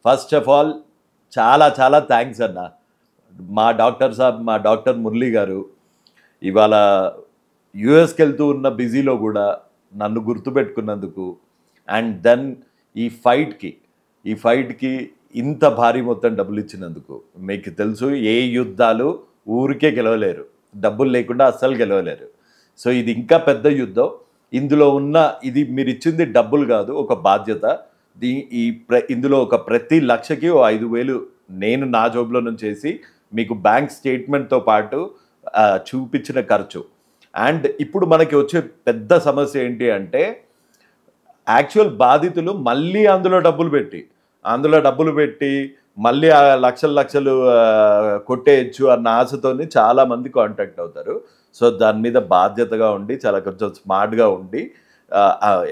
First of all చాలా చాలా thanks అన్న. మా డాక్టర్ మురళి గారు ఇవాళ యుఎస్కి వెళ్తూ ఉన్న బిజీలో కూడా నన్ను గుర్తుపెట్టుకున్నందుకు, అండ్ దెన్ ఈ ఫైట్కి ఇంత భారీ మొత్తం డబ్బులు ఇచ్చినందుకు. మీకు తెలుసు ఏ యుద్ధాలు ఊరికే గెలవలేరు, డబ్బులు లేకుండా అస్సలు గెలవలేరు. సో ఇది ఇంకా పెద్ద యుద్ధం. ఇందులో ఉన్న ఇది మీరు ఇచ్చింది డబ్బులు కాదు, ఒక బాధ్యత. ఇందులో ఒక ప్రతి లక్షకి 5,000 నేను నా జోబులో నుంచి చేసి మీకు బ్యాంక్ స్టేట్మెంట్తో పాటు చూపించిన ఖర్చు. అండ్ ఇప్పుడు మనకి వచ్చే పెద్ద సమస్య ఏంటి అంటే, యాక్చువల్ బాధితులు మళ్ళీ అందులో డబ్బులు పెట్టి మళ్ళీ ఆ లక్షలు కొట్టేయచ్చు అన్న ఆశతోని చాలామంది కాంటాక్ట్ అవుతారు. సో దాని మీద బాధ్యతగా ఉండి, చాలా కొంచెం స్మార్ట్గా ఉండి,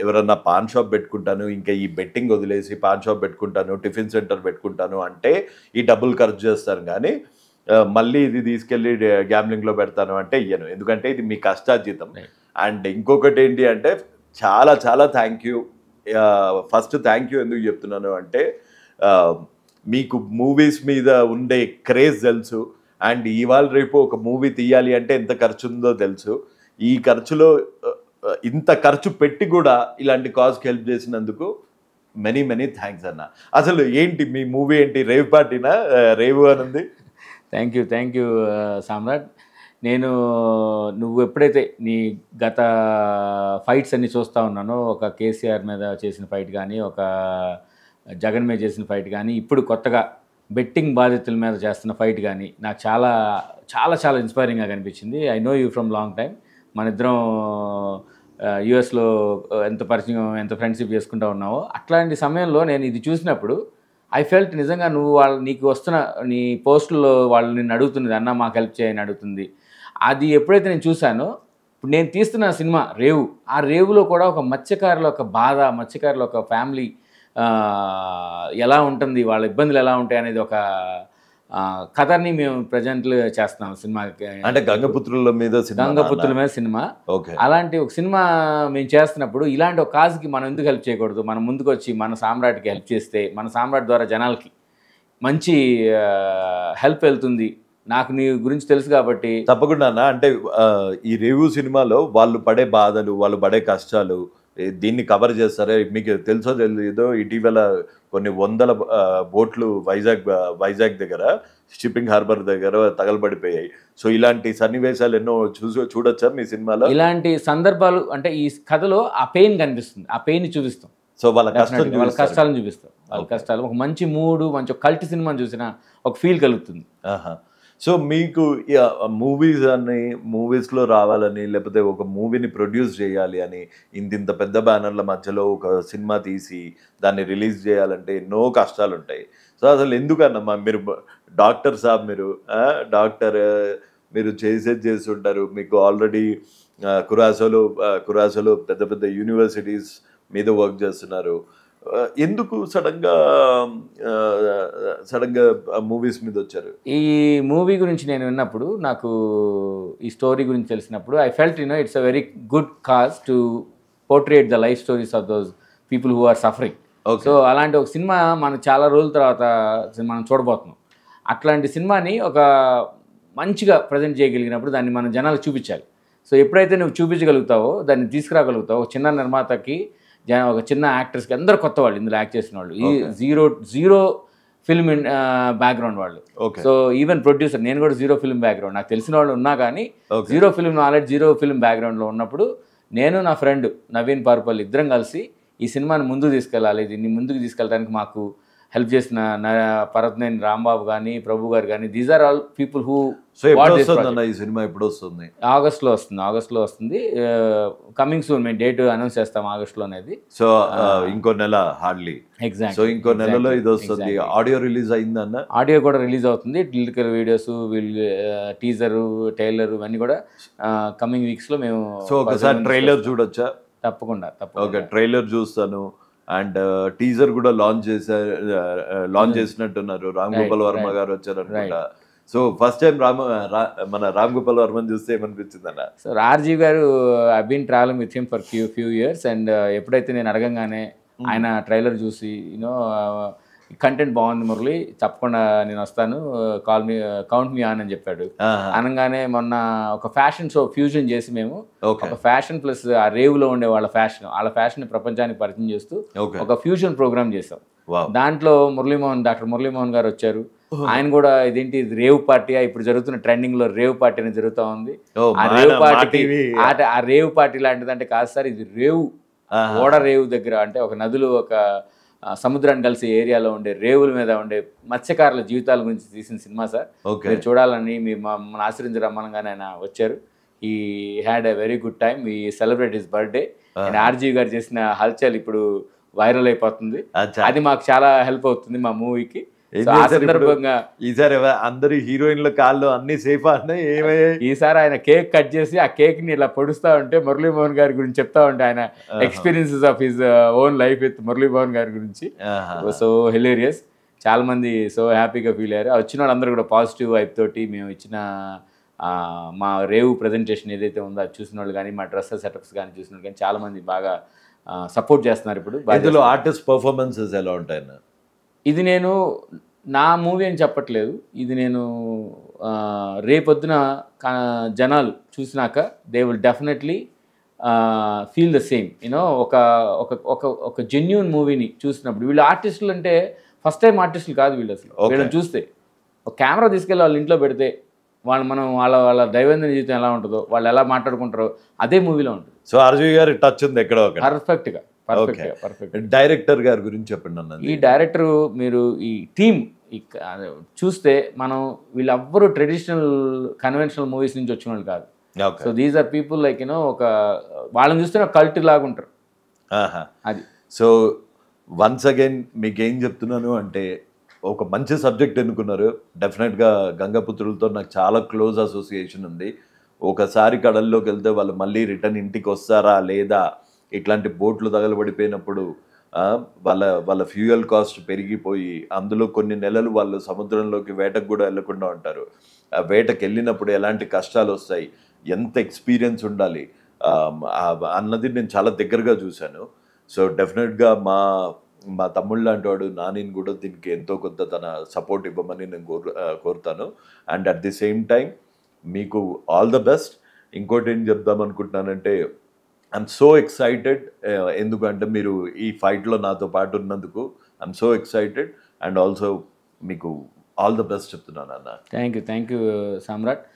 ఎవరన్నా పాన్ షాప్ పెట్టుకుంటాను, ఇంకా ఈ బెట్టింగ్ వదిలేసి పాన్ షాప్ పెట్టుకుంటాను, టిఫిన్ సెంటర్ పెట్టుకుంటాను అంటే ఈ డబ్బులు ఖర్చు చేస్తాను. కానీ మళ్ళీ ఇది తీసుకెళ్ళి గ్యామ్లింగ్లో పెడతాను అంటే ఇయ్యను, ఎందుకంటే ఇది మీ కష్టార్జితం. అండ్ ఇంకొకటి ఏంటి అంటే, చాలా చాలా thank you. First thank you ఎందుకు చెప్తున్నాను అంటే, మీకు మూవీస్ మీద ఉండే క్రేజ్ తెలుసు. అండ్ ఇవాళ రేపు ఒక మూవీ తీయాలి అంటే ఎంత ఖర్చు ఉందో తెలుసు. ఈ ఖర్చులో ఇంత ఖర్చు పెట్టి కూడా ఇలాంటి కాజ్కి హెల్ప్ చేసినందుకు మెనీ థ్యాంక్స్ అన్న. అసలు ఏంటి మీ మూవీ ఏంటి, రేవ్ పార్టీనా? రేవు అని ఉంది. థ్యాంక్ యూ సామ్రాట్. నువ్వు ఎప్పుడైతే నీ గత ఫైట్స్ అన్ని చూస్తూ ఉన్నానో, ఒక కేసీఆర్ మీద చేసిన ఫైట్ కానీ, ఒక జగన్ మీద చేసిన ఫైట్ కానీ, ఇప్పుడు కొత్తగా బెట్టింగ్ బాధితుల మీద చేస్తున్న ఫైట్ కానీ నాకు చాలా చాలా చాలా ఇన్స్పైరింగ్గా కనిపించింది. I know you from long time. మన ఇద్దరం యుఎస్లో ఎంత పరిచయం, ఎంత ఫ్రెండ్షిప్ చేసుకుంటూ ఉన్నావో, అట్లాంటి సమయంలో నేను ఇది చూసినప్పుడు ఐ ఫెల్ట్ నిజంగా నీకు వస్తున్న నీ పోస్టుల్లో వాళ్ళు నిన్ను అడుగుతున్నది, అన్న మాకు హెల్ప్ చేయని అడుగుతుంది. అది ఎప్పుడైతే నేను చూశానో, ఇప్పుడు నేను తీస్తున్న సినిమా రేవు, ఆ రేవులో కూడా ఒక మత్స్యకారుల ఒక బాధ, మత్స్యకారుల ఒక ఫ్యామిలీ ఎలా ఉంటుంది, వాళ్ళ ఇబ్బందులు ఎలా ఉంటాయి అనేది ఒక కథని మేము ప్రజెంట్ చేస్తున్నాం సినిమాకి. అంటే గంగపుత్రుల మీద సినిమా. అలాంటి ఒక సినిమా మేము చేస్తున్నప్పుడు ఇలాంటి ఒక కాజ్కి మనం ఎందుకు హెల్ప్ చేయకూడదు? మనం ముందుకు వచ్చి మన సామ్రాట్కి హెల్ప్ చేస్తే, మన సామ్రాట్ ద్వారా జనాలకి మంచి హెల్ప్ వెళ్తుంది. నాకు నీ గురించి తెలుసు కాబట్టి తప్పకుండా అన్న. అంటే ఈ రివ్యూ సినిమాలో వాళ్ళు పడే బాధలు, వాళ్ళు పడే కష్టాలు దీన్ని కవర్ చేస్తారే. మీకు తెలుసో తెలియదో, ఇటీవల కొన్ని వందల బోట్లు వైజాగ్ దగ్గర, షిప్పింగ్ హార్బర్ దగ్గర తగలబడిపోయాయి. సో ఇలాంటి సన్నివేశాలు ఎన్నో చూడొచ్చా మీ సినిమాలో? ఇలాంటి సందర్భాలు అంటే ఈ కథలో ఆ పెయిన్ కనిపిస్తుంది, ఆ పెయిన్ చూపిస్తాం. సో వాళ్ళ కష్టాలను చూపిస్తాం, వాళ్ళ కష్టాలు. ఒక మంచి మూడు, మంచి కల్ట్ సినిమాని చూసిన ఒక ఫీల్ కలుగుతుంది. సో మీకు మూవీస్లో రావాలని, లేకపోతే ఒక మూవీని ప్రొడ్యూస్ చేయాలి అని, ఇంత పెద్ద బ్యానర్ల మధ్యలో ఒక సినిమా తీసి దాన్ని రిలీజ్ చేయాలంటే ఎన్నో కష్టాలు ఉంటాయి. సో అసలు ఎందుకన్నమ్మా మీరు డాక్టర్ సాబ్, మీరు చేసి ఉంటారు. మీకు ఆల్రెడీ కురాసోలో పెద్ద పెద్ద యూనివర్సిటీస్ మీద వర్క్ చేస్తున్నారు. ఎందుకు సడన్గా మూవీస్ మీద వచ్చారు? ఈ మూవీ గురించి నేను విన్నప్పుడు, నాకు ఈ స్టోరీ గురించి తెలిసినప్పుడు I felt it's a very good cause to portrait the life stories of those people who are suffering. So అలాంటి ఒక సినిమా మనం చాలా రోజుల తర్వాత మనం చూడబోతున్నాం. అట్లాంటి సినిమాని ఒక మంచిగా ప్రజెంట్ చేయగలిగినప్పుడు దాన్ని మనం జనాలకు చూపించాలి. సో ఎప్పుడైతే నువ్వు చూపించగలుగుతావో, దాన్ని తీసుకురాగలుగుతావో, చిన్న నిర్మాతకి, ఒక చిన్న యాక్టర్స్కి, అందరు కొత్త వాళ్ళు ఇందులో యాక్ట్ చేసిన వాళ్ళు, ఈ జీరో ఫిల్మ్ బ్యాక్గ్రౌండ్ వాళ్ళు. సో ఈవెన్ ప్రొడ్యూసర్, నేను కూడా జీరో ఫిల్మ్ బ్యాక్గ్రౌండ్, నాకు తెలిసిన వాళ్ళు ఉన్నా కానీ zero film knowledge, zero film బ్యాక్గ్రౌండ్లో ఉన్నప్పుడు నేను నా ఫ్రెండ్ నవీన్ పార్పల్లి ఇద్దరం కలిసి ఈ సినిమాని ముందుకు తీసుకెళ్ళాలి. దీన్ని ముందుకు తీసుకెళ్ళడానికి మాకు హెల్ప్ చేసిన పరత్నేని రాంబాబు కానీ, ప్రభు గారు కానీ, these are all people who. ఈ సినిమా ఎప్పుడు వస్తుంది? ఆగస్ట్లో వస్తుంది. కమింగ్ సూన్, మేము డేట్ అనౌన్స్ చేస్తాం ఆగస్ట్లో అనేది. సో ఇంకో నెల హార్డ్లీ. ఎగ్జాక్ట్. సో ఇంకో నెలలో ఇది వస్తుంది. ఆడియో రిలీజ్ అయిందన్న? ఆడియో కూడా రిలీజ్ అవుతుంది. లిరికల్ వీడియోస్, టీజరు, ట్రైలర్ ఇవన్నీ కూడా కమింగ్ వీక్స్లో మేము. సో ఒకసారి ట్రైలర్ చూడొచ్చా? తప్పకుండా. ఓకే, ట్రైలర్ చూస్తాను. అండ్ టీజర్ కూడా లాంచ్ చేసినట్టున్నారు. రామ్ గోపాల్ వర్మ గారు వచ్చారు అనుకుంటా. సో ఫస్ట్ టైం మన రామ్ గోపాల్ వర్మని చూస్తే ఏమనిపించింది అన్న? So Rajiv garu, I been travelling with him for few years. And ఎప్పుడైతే నేను అడగంగానే ఆయన ట్రైలర్ చూసి కంటెంట్ బాగుంది మురళి, తప్పకుండా నేను వస్తాను, కౌంట్ మీ ఆన్ అని చెప్పాడు. అనగానే మొన్న ఒక ఫ్యాషన్ షో ఫ్యూజన్ చేసి మేము ఓకే ఒక ఫ్యాషన్ ప్లస్ ఆ రేవ్లో ఉండే వాళ్ళ ఫ్యాషన్ ప్రపంచానికి పరిచయం చేస్తూ ఓకే ఒక ఫ్యూజన్ ప్రోగ్రామ్ చేసాం. వావ్ దాంట్లో డాక్టర్ మురళీమోహన్ గారు వచ్చారు. ఆయన కూడా ఇదేంటి ఇది రేవ్ పార్టీయా, ఇప్పుడు జరుగుతున్న ట్రెండింగ్ లో రేవ్ పార్టీ అనేది జరుగుతూ ఉంది. ఓ ఆ మా రేవ్ మా పార్టీ టీవీ ఆ రేవ్ పార్టీ లాంటిదంటే కాదు సార్, ఇది రేవ్ ఓడ రేవు దగ్గర, అంటే ఒక నదులు ఒక సముద్రాన్ని కలిసే ఏరియాలో ఉండే రేవుల మీద ఉండే మత్స్యకారుల జీవితాల గురించి తీసిన సినిమా సార్. ఓకే మీరు చూడాలని మీరు మమ్మల్ని ఆశ్రయించి రమ్మనగానే ఆయన వచ్చారు. He had a very good time. He celebrate his birthday. And RG గారు చేసిన హల్చల్ ఇప్పుడు వైరల్ అయిపోతుంది. అచ్చా అది మాకు చాలా హెల్ప్ అవుతుంది మా మూవీకి. ఏం సో ఆ చేశారు ఇప్పుడు? సందర్భంగా ఈసారి అందరు హీరోయిన్ల కాళ్ళు అన్ని సేఫ్ అన్నాయి, ఏమయ్యాయి? ఈసారి ఆయన కేక్ కట్ చేసి ఆ కేక్ ని ఇలా పొడుస్తా ఉంటే మురళీమోహన్ గారి గురించి చెప్తా ఉంటే ఆయన experiences of his own life with Muralimohan గారి గురించి సో హిలేరియస్. చాలా మంది సో హ్యాపీగా ఫీల్ అయ్యారు. వచ్చిన వాళ్ళందరూ కూడా పాజిటివ్ వైప్ తోటి మేము ఇచ్చిన మా రేవు ప్రజెంటేషన్ ఏదైతే ఉందో అది చూసిన వాళ్ళు కానీ, మా డ్రెస్ సెటప్స్ కానీ చూసిన వాళ్ళు కానీ చాలా మంది బాగా సపోర్ట్ చేస్తున్నారు. ఇప్పుడు ఇందులో ఆర్టిస్ట్ పర్ఫార్మెన్సెస్ ఎలా ఉంటాయన్న? ఇది నేను నా మూవీ అని చెప్పట్లేదు, ఇది నేను రేపొద్దున జనాలు చూసినాక they will definitely feel the same. You know ఒక ఒక ఒక జెన్యూన్ మూవీని చూసినప్పుడు, వీళ్ళు ఆర్టిస్టులు అంటే ఫస్ట్ టైం ఆర్టిస్టులు కాదు వీళ్ళు. అసలు వీళ్ళని చూస్తే ఒక కెమెరా తీసుకెళ్ళి వాళ్ళ ఇంట్లో పెడితే మనం వాళ్ళ దైనందిన జీవితం ఎలా ఉంటుందో, వాళ్ళు ఎలా మాట్లాడుకుంటారో అదే మూవీలో ఉంటుంది. సో ఆర్జీ గారి టచ్ ఉంది ఎక్కడో ఒక. పర్ఫెక్ట్గా. డైరెక్టర్ గారి గురించి చెప్పండి అన్న. ఈ డైరెక్టర్ మీరు ఈ టీమ్ చూస్తే మనం వీళ్ళెవ్వరూ ట్రెడిషనల్ కన్వెన్షనల్ మూవీస్ నుంచి వచ్చిన వాళ్ళు కాదు. So these are people like you know ఒక వాళ్ళని చూస్తే కల్ట్ లాగా ఉంటారు. అది సో వన్స్ అగైన్ మీకు ఏం చెప్తున్నాను అంటే, ఒక మంచి సబ్జెక్ట్ ఎన్నుకున్నారు. డెఫినెట్గా గంగపుత్రులతో నాకు చాలా క్లోజ్ అసోసియేషన్ ఉంది. ఒకసారి కడల్లోకి వెళ్తే వాళ్ళు మళ్ళీ రిటర్న్ ఇంటికి వస్తారా లేదా, ఇట్లాంటి బోట్లు తగలబడిపోయినప్పుడు వాళ్ళ ఫ్యూయల్ కాస్ట్ పెరిగిపోయి అందులో కొన్ని నెలలు వాళ్ళు సముద్రంలోకి వేటకు కూడా వెళ్ళకుండా ఉంటారు. ఆ వేటకు వెళ్ళినప్పుడు ఎలాంటి కష్టాలు వస్తాయి, ఎంత ఎక్స్పీరియన్స్ ఉండాలి అన్నది నేను చాలా దగ్గరగా చూశాను. సో డెఫినెట్గా మా తమ్ముళ్ళు లాంటి వాడు నానిని కూడా దీనికి ఎంతో కొంత తన సపోర్ట్ ఇవ్వమని నేను కోరుతాను. And at the same time మీకు ఆల్ ద బెస్ట్. ఇంకోటి ఏం చెప్దాం అనుకుంటున్నానంటే, ఐఎమ్ సో ఎక్సైటెడ్, ఎందుకంటే మీరు ఈ ఫైట్లో నాతో పాటు ఉన్నందుకు I'm so excited. And also మీకు ఆల్ ద బెస్ట్ చెప్తున్నాను అన్న. Thank you Samrat.